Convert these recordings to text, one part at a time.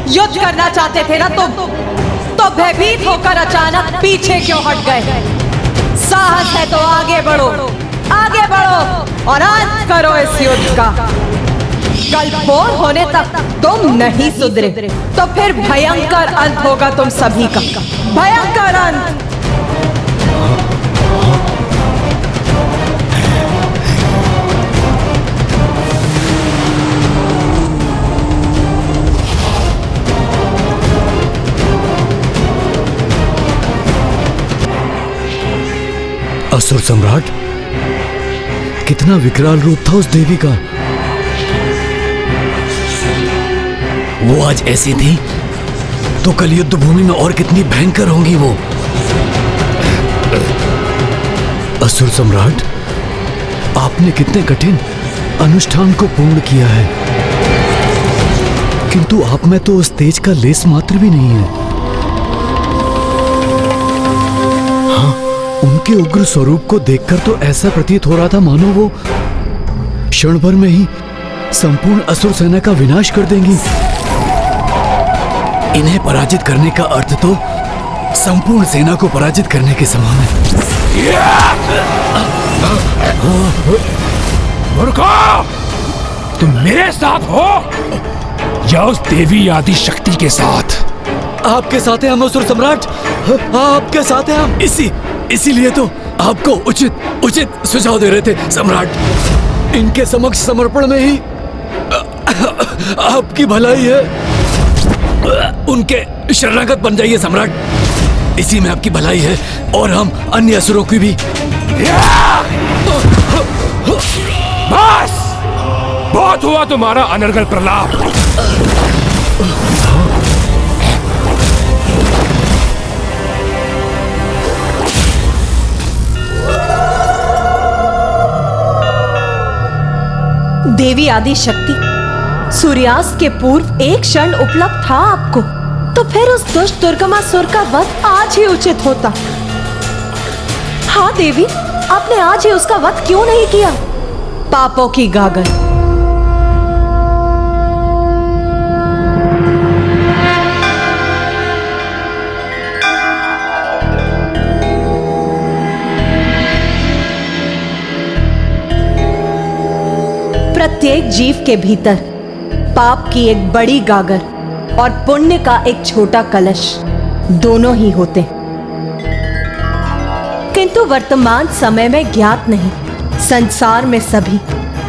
युद्ध करना चाहते थे ना तुम, तो भयभीत होकर अचानक पीछे क्यों हट गए? साहस है तो आगे बढ़ो, आगे बढ़ो और अंत करो इस युद्ध का। कल भोर होने तक तुम नहीं सुधरे तो फिर भयंकर अंत होगा तुम सभी का, भयंकर अंत। असुर सम्राट, कितना विकराल रूप था उस देवी का। वो आज ऐसी थी तो कल युद्ध भूमि में और कितनी भयंकर होंगी वो। असुर सम्राट, आपने कितने कठिन अनुष्ठान को पूर्ण किया है, किंतु आप में तो उस तेज का लेस मात्र भी नहीं है। उनके उग्र स्वरूप को देखकर तो ऐसा प्रतीत हो रहा था मानो वो क्षण भर में ही संपूर्ण असुर सेना का विनाश कर देंगी। इन्हें पराजित करने का अर्थ तो संपूर्ण सेना को पराजित करने के समान है। मूर्खों, तुम मेरे साथ हो या उस देवी आदि शक्ति के साथ? आपके साथ हैं हम असुर सम्राट, आपके साथ हैं हम। इसीलिए तो आपको उचित सुझाव दे रहे थे सम्राट। इनके समक्ष समर्पण में ही आपकी भलाई है। उनके शरणागत बन जाइए सम्राट, इसी में आपकी भलाई है और हम अन्य असुरों की भी। बस बहुत हुआ तुम्हारा अनर्गल प्रलाप। देवी आदि शक्ति सूर्यास्त के पूर्व एक क्षण उपलब्ध था आपको, तो फिर उस दुष्ट दुर्गमासुर का वध आज ही उचित होता। हाँ देवी, आपने आज ही उसका वध क्यों नहीं किया? पापों की गागर, प्रत्येक जीव के भीतर पाप की एक बड़ी गागर और पुण्य का एक छोटा कलश दोनों ही होते, किंतु वर्तमान समय में ज्ञात नहीं, संसार में सभी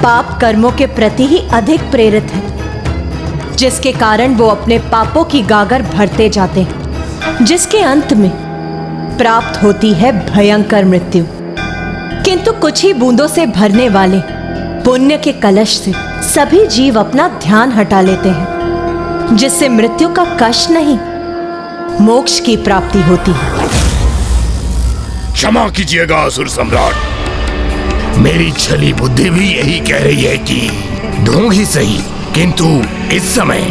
पाप कर्मों के प्रति ही अधिक प्रेरित हैं, जिसके कारण वो अपने पापों की गागर भरते जाते हैं, जिसके अंत में प्राप्त होती है भयंकर मृत्यु। किंतु कुछ ही बूंदों से भरने वाले पुण्य के कलश से सभी जीव अपना ध्यान हटा लेते हैं, जिससे मृत्यु का कष्ट नहीं, मोक्ष की प्राप्ति होती है। क्षमा कीजिएगा असुर सम्राट, मेरी छली बुद्धि भी यही कह रही है कि दूं ही सही, किंतु इस समय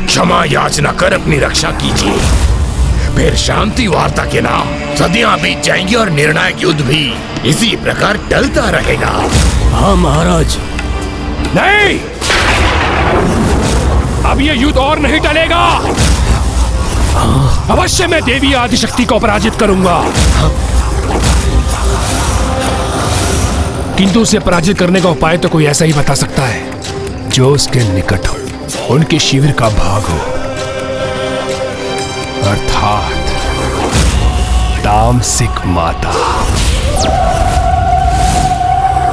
क्षमा याचना कर अपनी रक्षा कीजिए। फिर शांति वार्ता के नाम सदियां बीत जाएंगी और निर्णायक युद्ध भी इसी प्रकार टलता रहेगा। हाँ महाराज। नहीं, अब ये युद्ध और नहीं टलेगा। अवश्य मैं देवी आदिशक्ति को पराजित करूंगा, किंतु उसे पराजित करने का उपाय तो कोई ऐसा ही बता सकता है जो उसके निकट हो, उनके शिविर का भाग हो, अर्थात तामसिक माता।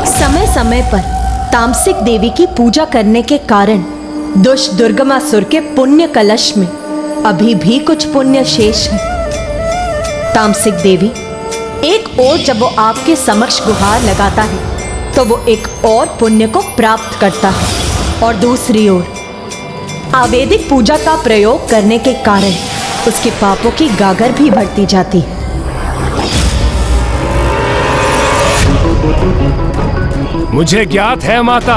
समय समय पर तामसिक देवी की पूजा करने के कारण दुष्ट दुर्गमासुर के पुण्य कलश में अभी भी कुछ पुण्य शेष है। तामसिक देवी एक ओर जब वो आपके समक्ष गुहार लगाता है तो वो एक और पुण्य को प्राप्त करता है, और दूसरी ओर आवेदिक पूजा का प्रयोग करने के कारण उसके पापों की गागर भी बढ़ती जाती है। मुझे ज्ञात है माता,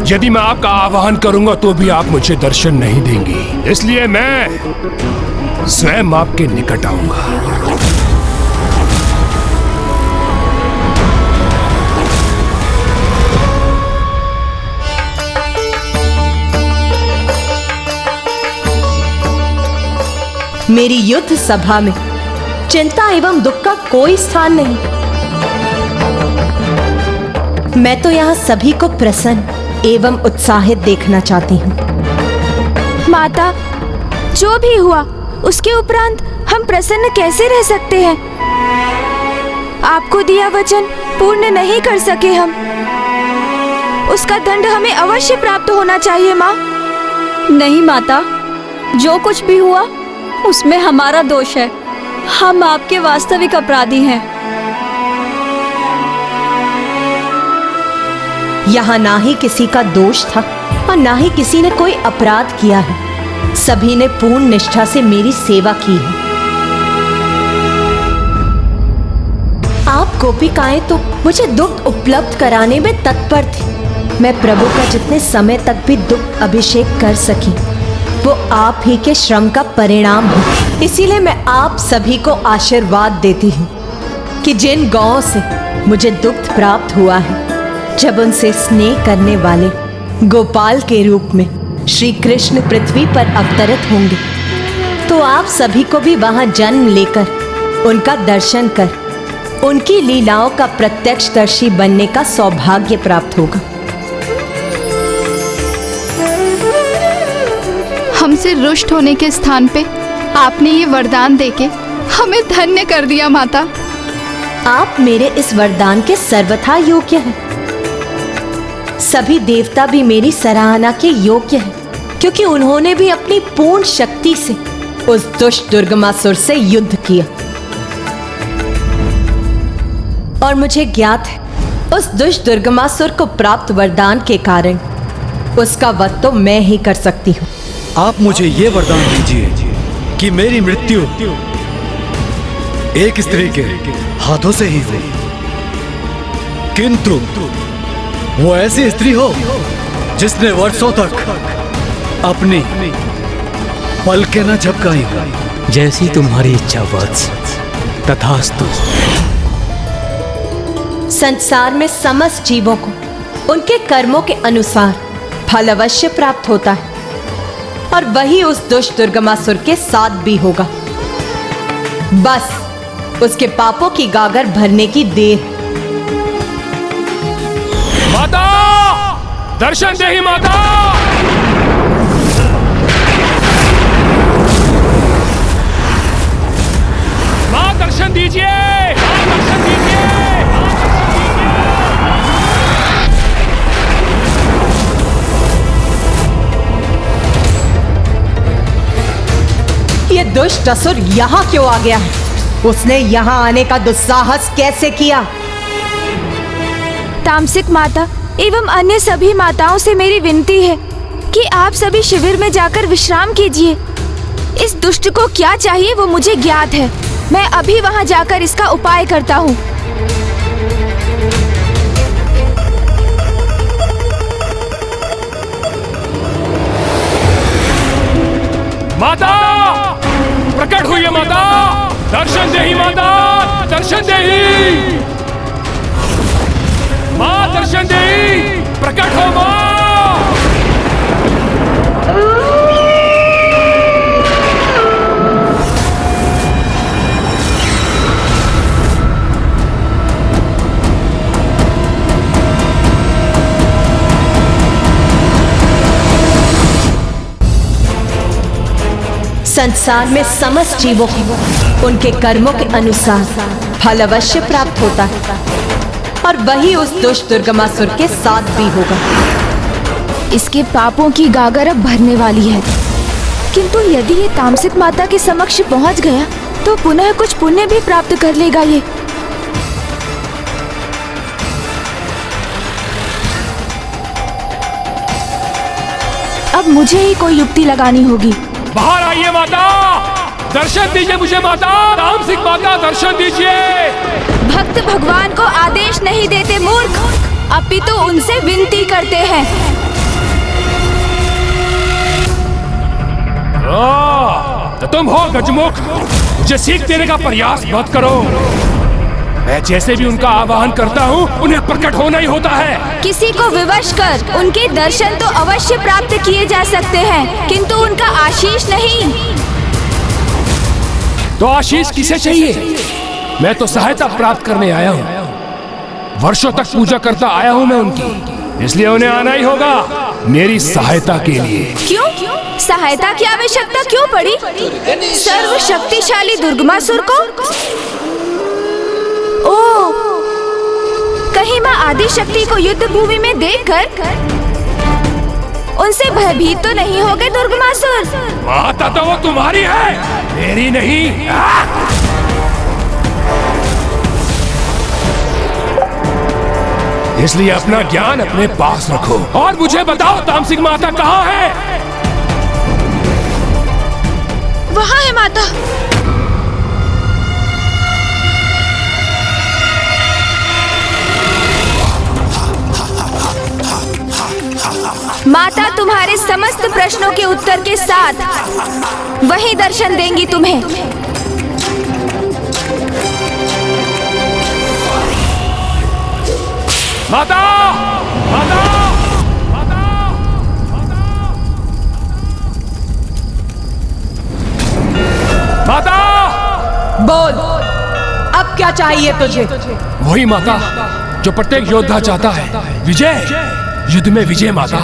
यदि मैं आपका आवाहन करूंगा तो भी आप मुझे दर्शन नहीं देंगी, इसलिए मैं स्वयं आपके निकट आऊंगा। मेरी युद्ध सभा में चिंता एवं दुख का कोई स्थान नहीं। मैं तो यहाँ सभी को प्रसन्न एवं उत्साहित देखना चाहती हूँ। माता, जो भी हुआ उसके उपरांत हम प्रसन्न कैसे रह सकते हैं? आपको दिया वचन पूर्ण नहीं कर सके हम, उसका दंड हमें अवश्य प्राप्त होना चाहिए माँ। नहीं माता, जो कुछ भी हुआ उसमें हमारा दोष है। हम आपके वास्तविक अपराधी हैं। यहाँ ना ही किसी का दोष था और ना ही किसी ने कोई अपराध किया है। सभी ने पूर्ण निष्ठा से मेरी सेवा की है। आप गोपिकाएं तो मुझे दुग्ध उपलब्ध कराने में तत्पर थी। मैं प्रभु का जितने समय तक भी दुग्ध अभिषेक कर सकी वो आप ही के श्रम का परिणाम है। इसीलिए मैं आप सभी को आशीर्वाद देती हूँ कि जिन गौओं से मुझे दुग्ध प्राप्त हुआ है, जब उनसे स्नेह करने वाले गोपाल के रूप में श्री कृष्ण पृथ्वी पर अवतरित होंगे, तो आप सभी को भी वहां जन्म लेकर उनका दर्शन कर उनकी लीलाओं का प्रत्यक्षदर्शी बनने का सौभाग्य प्राप्त होगा। हमसे रुष्ट होने के स्थान पे आपने ये वरदान देके हमें धन्य कर दिया माता। आप मेरे इस वरदान के सर्वथा योग्य हैं। सभी देवता भी मेरी सराहना के योग्य हैं, क्योंकि उन्होंने भी अपनी पूर्ण शक्ति से उस दुष्ट दुर्गमासुर से युद्ध किया। और मुझे ज्ञात है उस दुष्ट दुर्गमासुर को प्राप्त वरदान के कारण उसका वध तो मैं ही कर सकती हूँ। आप मुझे ये वरदान दीजिए कि मेरी मृत्यु एक स्त्री के हाथों से ही हो, किंतु वो ऐसी स्त्री हो जिसने वर्षों तक अपनी पलकें न झपकाई हो। जैसी तुम्हारी इच्छा वत्स, तथास्तु। संसार में समस्त जीवों को उनके कर्मों के अनुसार फल अवश्य प्राप्त होता है, और वही उस दुष्ट दुर्गमासुर के साथ भी होगा। बस उसके पापों की गागर भरने की देर। माता, दर्शन दे ही माता। मां दर्शन दीजिए, मां दर्शन दीजिए। ये दुष्ट असुर यहाँ क्यों आ गया है? उसने यहाँ आने का दुस्साहस कैसे किया? तामसिक माता एवं अन्य सभी माताओं से मेरी विनती है कि आप सभी शिविर में जाकर विश्राम कीजिए। इस दुष्ट को क्या चाहिए वो मुझे ज्ञात है। मैं अभी वहां जाकर इसका उपाय करता हूँ। माता, प्रकट हुई है माता। दर्शन दे ही माता, दर्शन दे ही। मां दर्शन दे ही, प्रकट हो मां। संसार में समस्त जीवों को उनके कर्मों के अनुसार फल अवश्य प्राप्त होता है, और वही उस दुष्ट दुर्गमासुर के साथ भी होगा। इसके पापों की गागर अब भरने वाली है, किंतु यदि ये तामसिक माता के समक्ष पहुंच गया तो पुनः कुछ पुण्य भी प्राप्त कर लेगा ये। अब मुझे ही कोई युक्ति लगानी होगी। बाहर आइए माता, दर्शन दीजिए मुझे माता। तामसिक माता, दर्शन दीजिए। भक्त भगवान को आदेश नहीं देते मूर्ख, अपितु उनसे विनती करते हैं। तो तुम हो गजमुख, मुझे सीख देने का प्रयास मत करो। मैं जैसे भी उनका आवाहन करता हूँ उन्हें प्रकट होना ही होता है। किसी को विवश कर उनके दर्शन तो अवश्य प्राप्त किए जा सकते हैं, किंतु उनका आशीष नहीं। तो आशीष किसे चाहिए? मैं तो सहायता प्राप्त करने आया हूँ। वर्षों तक पूजा करता आया हूँ मैं उनकी, इसलिए उन्हें आना ही होगा मेरी सहायता के लिए। क्यों? सहायता की आवश्यकता क्यों पड़ी? सर्वशक्तिशाली दुर्गमासुर को? ओह, कहीं माँ आदिशक्ति को युद्ध भूमि में देखकर उनसे भयभीत तो नहीं हो गए दुर्गमासुर? माता तो वो तुम्हारी है, मेरी नहीं। इसलिए अपना ज्ञान अपने पास रखो और मुझे बताओ तामसिक माता कहाँ है? वहाँ है माता। माता तुम्हारे समस्त प्रश्नों के उत्तर के साथ वही दर्शन देंगी तुम्हें। माता! माता! माता! माता! बोल, अब क्या चाहिए तुझे? वही माता जो प्रत्येक योद्धा चाहता है, विजय, युद्ध में विजय माता।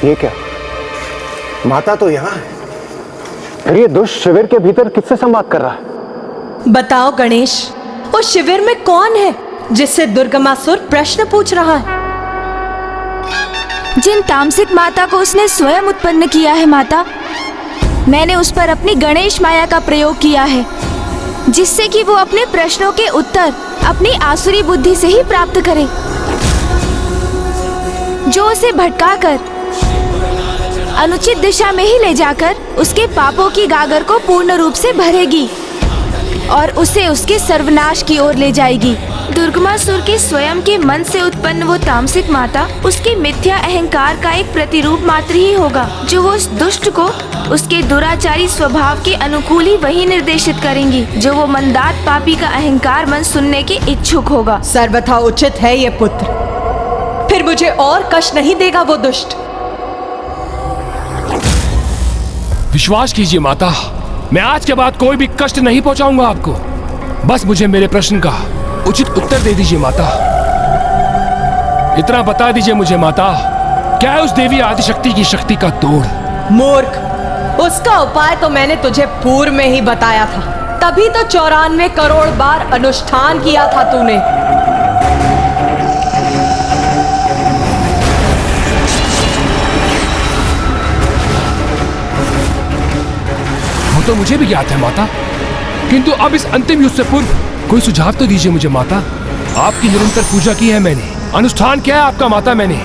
ये क्या? माता तो यहाँ है, फिर ये दुष्ट शिविर के भीतर किससे संवाद कर रहा है? बताओ गणेश, उस शिविर में कौन है जिससे दुर्गमासुर प्रश्न पूछ रहा है? जिन तामसिक माता को उसने स्वयं उत्पन्न किया है माता, मैंने उस पर अपनी गणेश माया का प्रयोग किया है, जिससे कि वो अपने प्रश्नों के उत्तर अपनी आसुरी बुद्धि से ही प्राप्त करे, जो उसे भटकाकर अनुचित दिशा में ही ले जाकर उसके पापों की गागर को पूर्ण रूप से भरेगी और उसे उसके सर्वनाश की ओर ले जाएगी। दुर्गमासुर के स्वयं के मन से उत्पन्न वो तामसिक माता उसके मिथ्या अहंकार का एक प्रतिरूप मात्र ही होगा, जो वो उस दुष्ट को उसके दुराचारी स्वभाव के अनुकूल ही वही निर्देशित करेंगी, जो वो मंदात पापी का अहंकार मन सुनने के इच्छुक होगा। सर्वथा उचित है ये पुत्र, फिर मुझे और कष्ट नहीं देगा वो दुष्ट। विश्वास कीजिए माता, मैं आज के बाद कोई भी कष्ट नहीं पहुंचाऊंगा आपको। बस मुझे मेरे प्रश्न का उचित उत्तर दे दीजिए माता। इतना बता दीजिए मुझे माता, क्या है उस देवी आदिशक्ति की शक्ति का तोड़? मूर्ख, उसका उपाय तो मैंने तुझे पूर्व में ही बताया था, तभी तो 94 करोड़ बार अनुष्ठान किया था तूने। तो मुझे भी याद है माता, किंतु अब इस अंतिम युद्ध से पूर्व कोई सुझाव तो दीजिए मुझे माता। आपकी निरंतर पूजा की है मैंने, अनुष्ठान किया है आपका माता मैंने,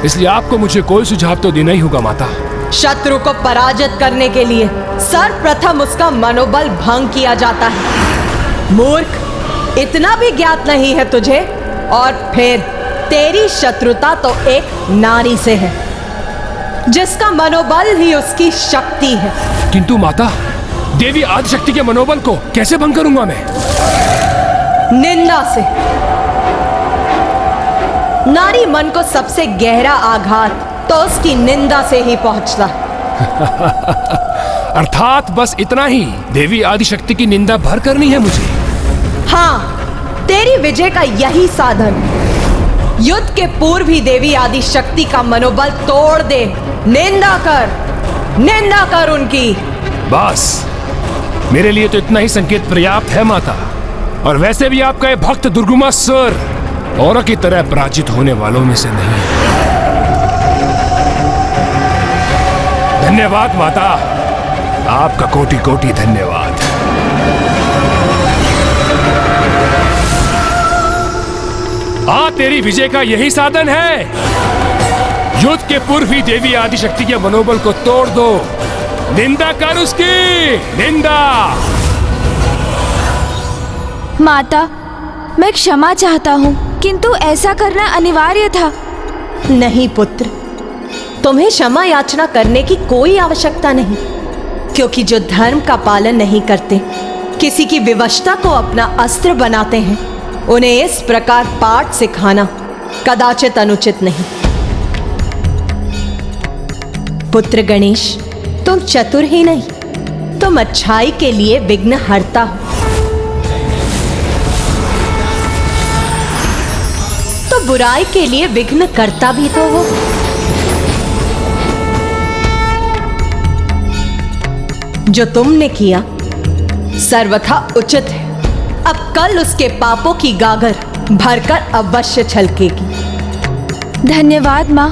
इसलिए आपको मुझे कोई सुझाव तो देना ही होगा माता। शत्रु को पराजित करने के लिए सर्वप्रथम उसका मनोबल भंग किया जाता है। मूर्ख, इतना भी ज्ञात नहीं है तुझे? और फिर तेरी शत्रुता तो एक नारी से है, जिसका मनोबल ही उसकी शक्ति है। किंतु माता, देवी आदिशक्ति के मनोबल को कैसे भंग करूंगा मैं? निंदा से। नारी मन को सबसे गहरा आघात तो उसकी निंदा से ही पहुंचता। अर्थात बस इतना ही, देवी आदिशक्ति की निंदा भर करनी है मुझे। हाँ, तेरी विजय का यही साधन। युद्ध के पूर्व ही देवी आदिशक्ति का मनोबल तोड़ दे। निंदा कर उनकी। बस मेरे लिए तो इतना ही संकेत पर्याप्त है माता। और वैसे भी आपका ये भक्त दुर्गमासुर औरों की तरह पराजित होने वालों में से नहीं है। धन्यवाद माता, आपका कोटि कोटि धन्यवाद। तेरी विजय का यही साधन है। युद्ध के पूर्व ही देवी आदिशक्ति के मनोबल को तोड़ दो। निंदा कर उसकी, निंदा। माता, मैं क्षमा चाहता हूँ, किंतु ऐसा करना अनिवार्य था। नहीं पुत्र, तुम्हें क्षमा याचना करने की कोई आवश्यकता नहीं, क्योंकि जो धर्म का पालन नहीं करते किसी की विवशता को अपना अस्त्र बनाते हैं, उन्हें इस प्रकार पाठ सिखाना कदाचित अनुचित नहीं। पुत्र गणेश, तुम चतुर ही नहीं, तुम अच्छाई के लिए विघ्न हरता हो, तो बुराई के लिए विघ्न करता भी तो हो। जो तुमने किया सर्वथा उचित है। अब कल उसके पापों की गागर भरकर अवश्य छलकेगी। धन्यवाद माँ।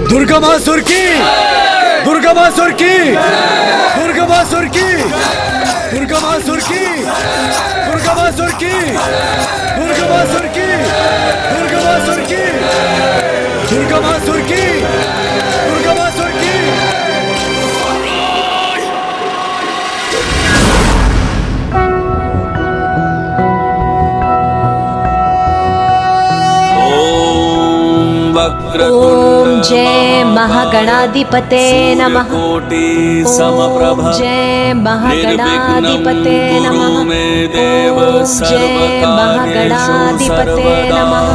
दुर्गामासुर की, दुर्गामासुर की, दुर्गामासुर की, दुर्गामासुर की, दुर्गामासुर की, दुर्गामासुर की, दुर्गामासुर की, दुर्गामासुर की, दुर्गामासुर की। ओम जय महागणाधिपते नमः। ओम जय महागणाधिपते नमः। ओम जय महागणाधिपते नमः।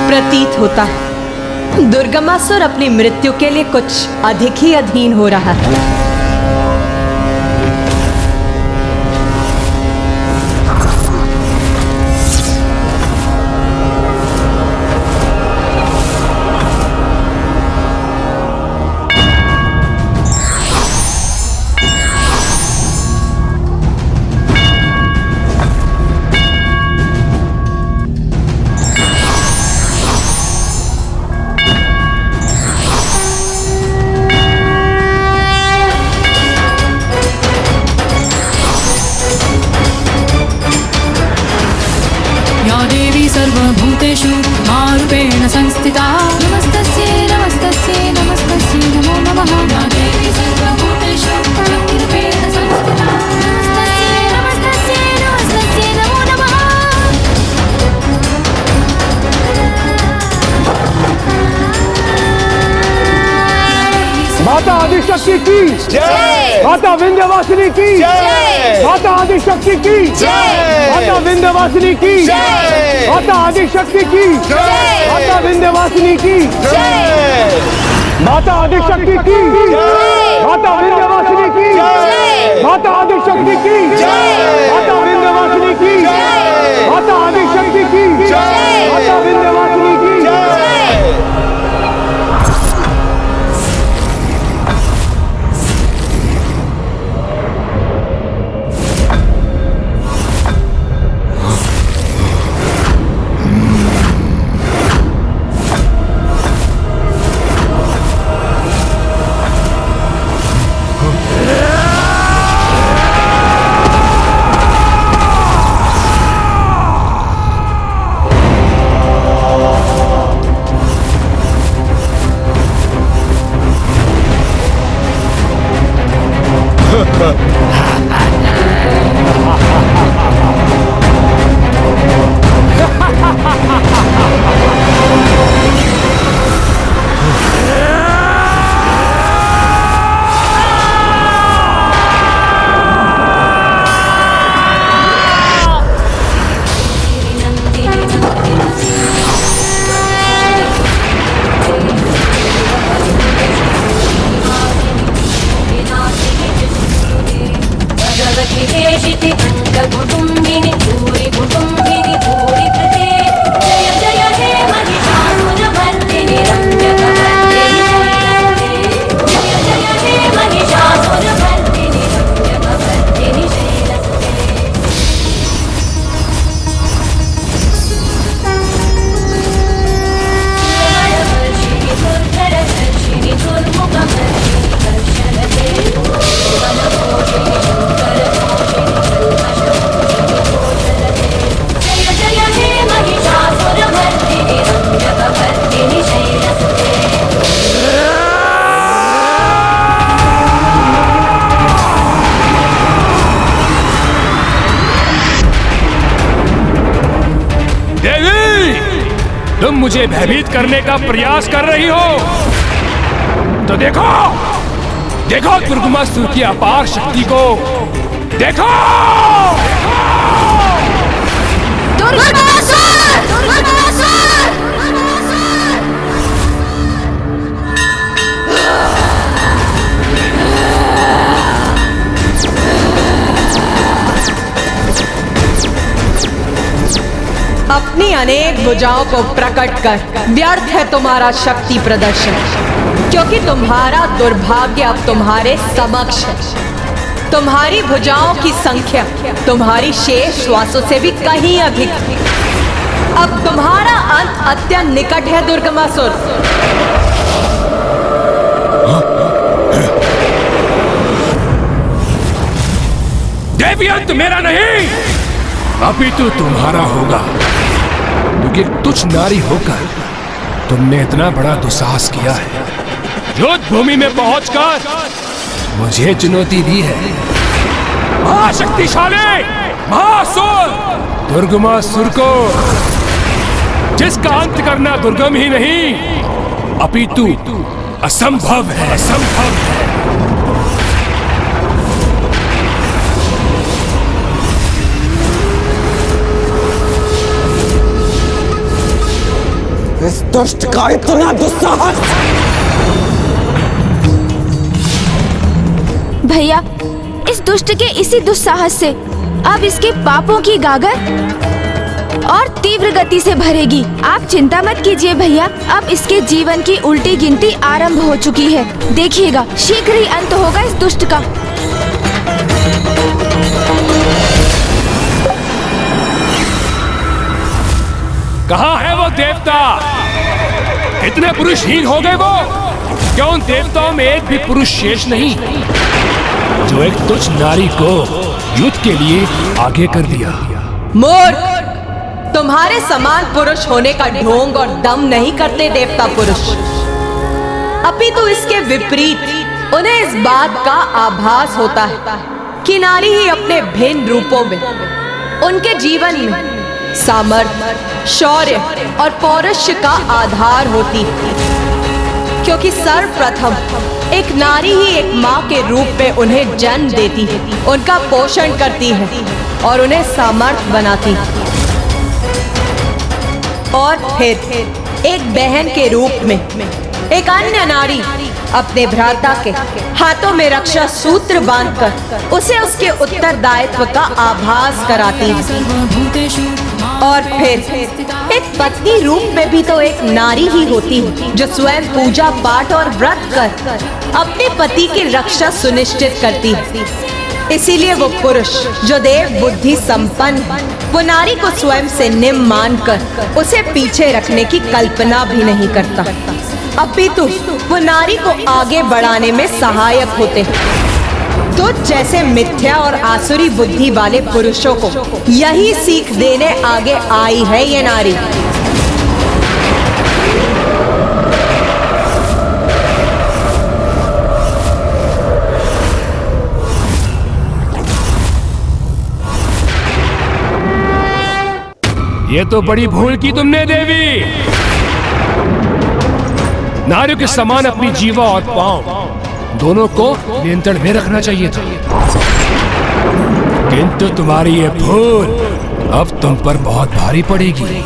प्रतीत होता है दुर्गामासुर अपनी मृत्यु के लिए कुछ अधिक ही अधीन हो रहा है। सर्वभूतेषु मारूपेण संस्थिता। नमस्तस्यै नमस्तस्यै नमस्तस्यै नमो नमः। या देवी सर्वभूतेषु शक्तिरूपेण संस्थिता। नमस्तस्यै नमस्तस्यै नमस्तस्यै नमो नमः। माता आदिशक्ति की जय। माता विंध्यवासिनी की जय। माता आदिशक्ति की जय। माता विंध्यवासिनी की जय। माता आदिशक्ति की जय। माता विंध्यवासिनी की जय। माता आदिशक्ति की जय। माता विंध्यवासिनी की जय। माता आदिशक्ति की जय। माता विंध्यवासिनी की जय। माता आदिशक्ति की जय। माता विंध्यवासिनी की जय। मुझे भयभीत करने का प्रयास कर रही हो तो देखो देखो दुर्गमासुर की अपार शक्ति को देखो। अपनी अनेक भुजाओं को प्रकट कर व्यर्थ है तुम्हारा शक्ति प्रदर्शन, क्योंकि तुम्हारा दुर्भाग्य अब तुम्हारे समक्ष है। तुम्हारी भुजाओं की संख्या तुम्हारी शेष श्वासों से भी कहीं अधिक है। अब तुम्हारा अंत अत्यंत निकट है दुर्गमासुर। देवी अंत मेरा नहीं अपितु तुम्हारा होगा, क्योंकि तुच्छ नारी होकर तुमने इतना बड़ा दुस्साहस किया है। युद्ध भूमि में पहुंचकर मुझे चुनौती दी है। महाशक्तिशाली महासुर दुर्गमासुर को, जिसका अंत करना दुर्गम ही नहीं अपितु असंभव है, असंभव है। इस दुष्ट का इतना दुस्साहस! भैया, इस दुष्ट के इसी दुस्साहस से अब इसके पापों की गागर और तीव्र गति से भरेगी। आप चिंता मत कीजिए भैया, अब इसके जीवन की उल्टी गिनती आरंभ हो चुकी है। देखिएगा शीघ्र ही अंत होगा इस दुष्ट का। कहाँ है वो देवता? इतने पुरुषहीन हो गए वो? क्यों उन देवताओं में एक भी पुरुष शेष नहीं जो एक तुच्छ नारी को युद्ध के लिए आगे कर दिया? मूर्ख, तुम्हारे समान पुरुष होने का ढोंग और दम नहीं करते देवता पुरुष। अपितु इसके विपरीत उन्हें इस बात का आभास होता है कि नारी ही अपने भिन्न रूपों में उनके जीवन में सामर्थ्य, शौर्य और पौरुष का आधार होती है, क्योंकि सर्वप्रथम एक नारी ही एक माँ के रूप में उन्हें जन्म देती है, उनका पोषण करती है और उन्हें सामर्थ्य बनाती है, और फिर एक बहन के रूप में एक अन्य नारी अपने भ्राता के हाथों में रक्षा सूत्र बांधकर उसे उसके उत्तरदायित्व का आभास कराती है। और फिर एक पत्नी रूप में भी तो एक नारी ही होती है, जो स्वयं पूजा पाठ और व्रत कर अपने पति की रक्षा सुनिश्चित करती है। इसीलिए वो पुरुष जो देव बुद्धि संपन्न है, वो नारी को स्वयं से निम्न मानकर उसे पीछे रखने की कल्पना भी नहीं करता, अपितु वो नारी को आगे बढ़ाने में सहायक होते हैं। तो जैसे मिथ्या और आसुरी बुद्धि वाले पुरुषों को यही सीख देने आगे आई है ये नारी। ये तो बड़ी भूल की तुमने देवी। नारियों के समान अपनी जीवा और पांव दोनों को नियंत्रण में रखना चाहिए था, किंतु तुम्हारी ये भूल अब तुम पर बहुत भारी पड़ेगी।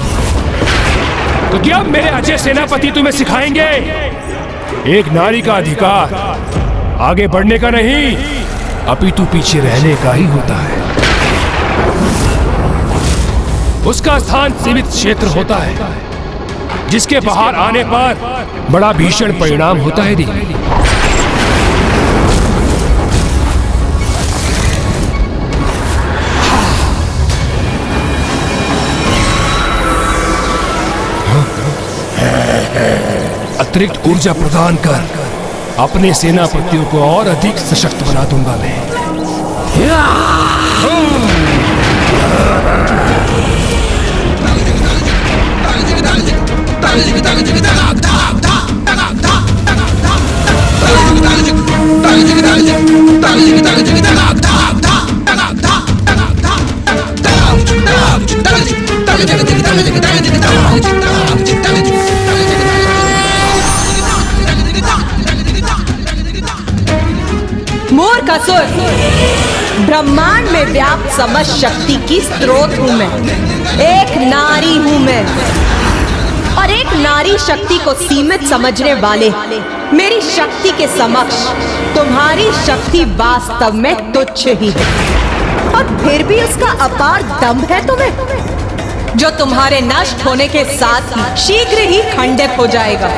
तो क्या मेरे अजय सेनापति तुम्हें सिखाएंगे एक नारी का अधिकार आगे बढ़ने का नहीं अपितु पीछे रहने का ही होता है। उसका स्थान सीमित क्षेत्र होता है, जिसके बाहर आने पर बड़ा भीषण परिणाम होता है। देवी, अतिरिक्त ऊर्जा प्रदान कर अपने सेनापतियों को और अधिक सशक्त बना दूंगा मैं। मूर्ख असुर, ब्रह्मांड में व्याप्त समस्त शक्ति की स्रोत हूं मैं। एक नारी हूं मैं, और एक नारी शक्ति को सीमित समझने वाले मेरी शक्ति के समक्ष तुम्हारी शक्ति वास्तव में तुच्छ ही है। और फिर भी उसका अपार दम्भ है तुम्हें, जो तुम्हारे नष्ट होने के साथ ही शीघ्र ही खंडित हो जाएगा।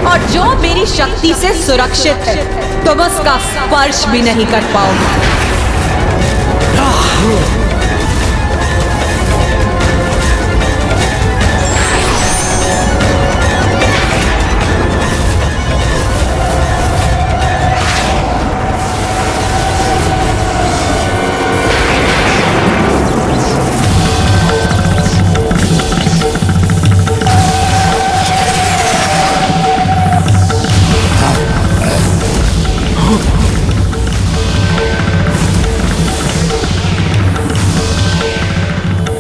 और जो मेरी शक्ति से सुरक्षित है, तुम उसका स्पर्श भी नहीं कर पाओगे।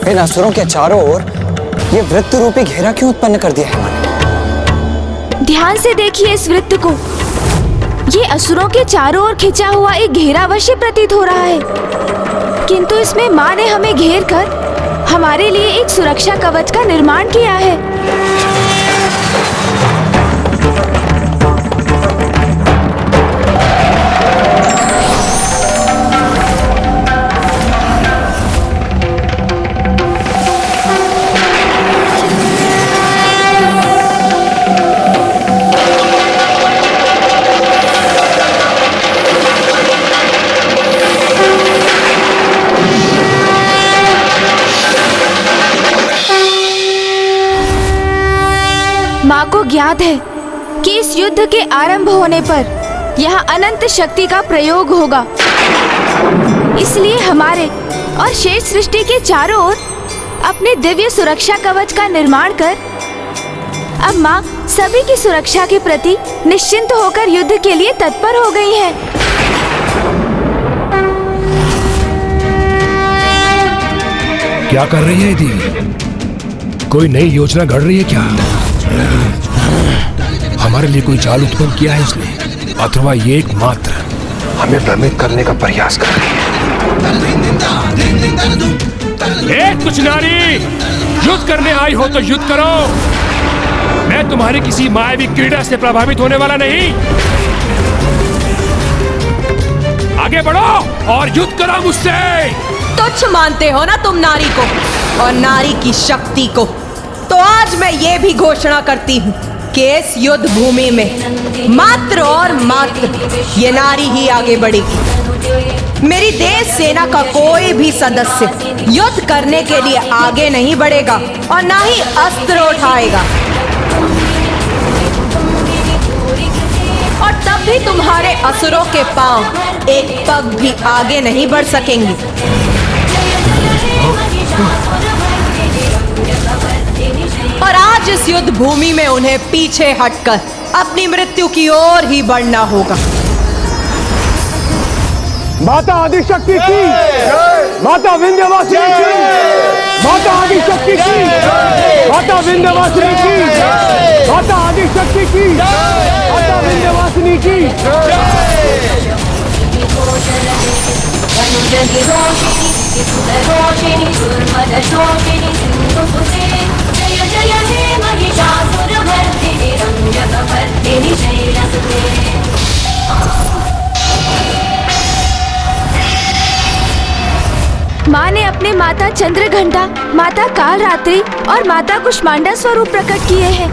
इन असुरों के चारों ओर ये वृत्त रूपी घेरा क्यों उत्पन्न कर दिया है माँ? ध्यान से देखिए इस वृत्त को। ये असुरों के चारों ओर खिंचा हुआ एक घेरा अवश्य प्रतीत हो रहा है, किंतु इसमें माँ ने हमें घेर कर हमारे लिए एक सुरक्षा कवच का निर्माण किया है। माँ को ज्ञात है कि इस युद्ध के आरंभ होने पर यहाँ अनंत शक्ति का प्रयोग होगा, इसलिए हमारे और शेष सृष्टि के चारों ओर अपने दिव्य सुरक्षा कवच का निर्माण कर अब माँ सभी की सुरक्षा के प्रति निश्चिंत होकर युद्ध के लिए तत्पर हो गई है। क्या कर रही है देवी? कोई नई योजना घड़ रही है क्या? हमारे लिए कोई चाल उत्पन्न किया है इसने, अथवा ये एकमात्र हमें भ्रमित करने का प्रयास कर रही है। कुछ नारी, युद्ध करने आई हो तो युद्ध करो। मैं तुम्हारी किसी मायावी क्रीड़ा से प्रभावित होने वाला नहीं। आगे बढ़ो और युद्ध करो मुझसे। तुच्छ मानते हो ना तुम नारी को और नारी की शक्ति को, तो आज मैं ये भी घोषणा करती हूँ कि इस युद्ध भूमि में मात्र और मात्र ये नारी ही आगे बढ़ेगी। मेरी देश सेना का कोई भी सदस्य युद्ध करने के लिए आगे नहीं बढ़ेगा और ना ही अस्त्र उठाएगा, और तब भी तुम्हारे असुरों के पांव एक पग भी आगे नहीं बढ़ सकेंगे। और आज इस युद्ध भूमि में उन्हें पीछे हटकर अपनी मृत्यु की ओर ही बढ़ना होगा। माता आदिशक्ति की, माता विंध्यवासिनी की, माता आदिशक्ति की, माता विंध्यवासिनी की, माता आदिशक्ति की, माता विंध्यवासिनी की। माँ ने अपने माता चंद्रघंटा, माता कालरात्रि और माता कुष्मांडा स्वरूप प्रकट किए हैं,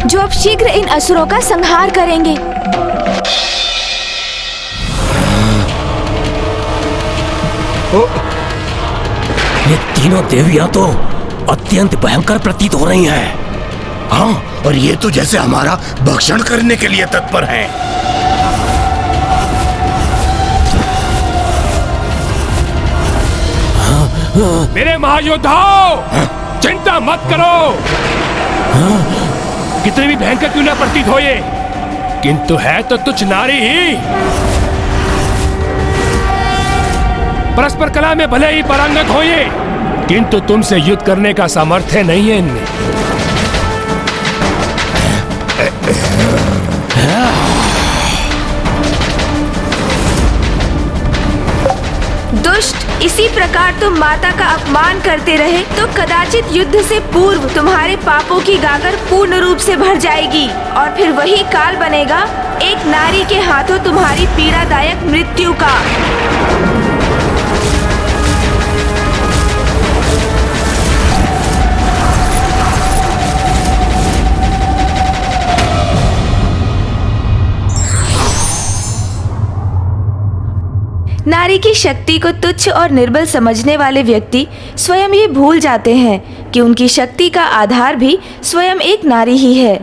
जो अब शीघ्र इन असुरों का संहार करेंगे। ये तीनों देवियां तो अत्यंत भयंकर प्रतीत हो रही हैं। हाँ, और ये तो जैसे हमारा भक्षण करने के लिए तत्पर हैं। मेरे महायोद्धाओं, चिंता मत करो। कितने भी भयंकर क्यों ना प्रतीत हो ये, किंतु है तो तुच्छ नारी ही। परस्पर कला में भले ही पारंगत हो ये, किंतु तुमसे युद्ध करने का सामर्थ्य नहीं है इनमें। प्रकार तुम माता का अपमान करते रहे तो कदाचित युद्ध से पूर्व तुम्हारे पापों की गागर पूर्ण रूप से भर जाएगी और फिर वही काल बनेगा एक नारी के हाथों तुम्हारी पीड़ादायक मृत्यु का। नारी की शक्ति को तुच्छ और निर्बल समझने वाले व्यक्ति स्वयं ये भूल जाते हैं कि उनकी शक्ति का आधार भी स्वयं एक नारी ही है।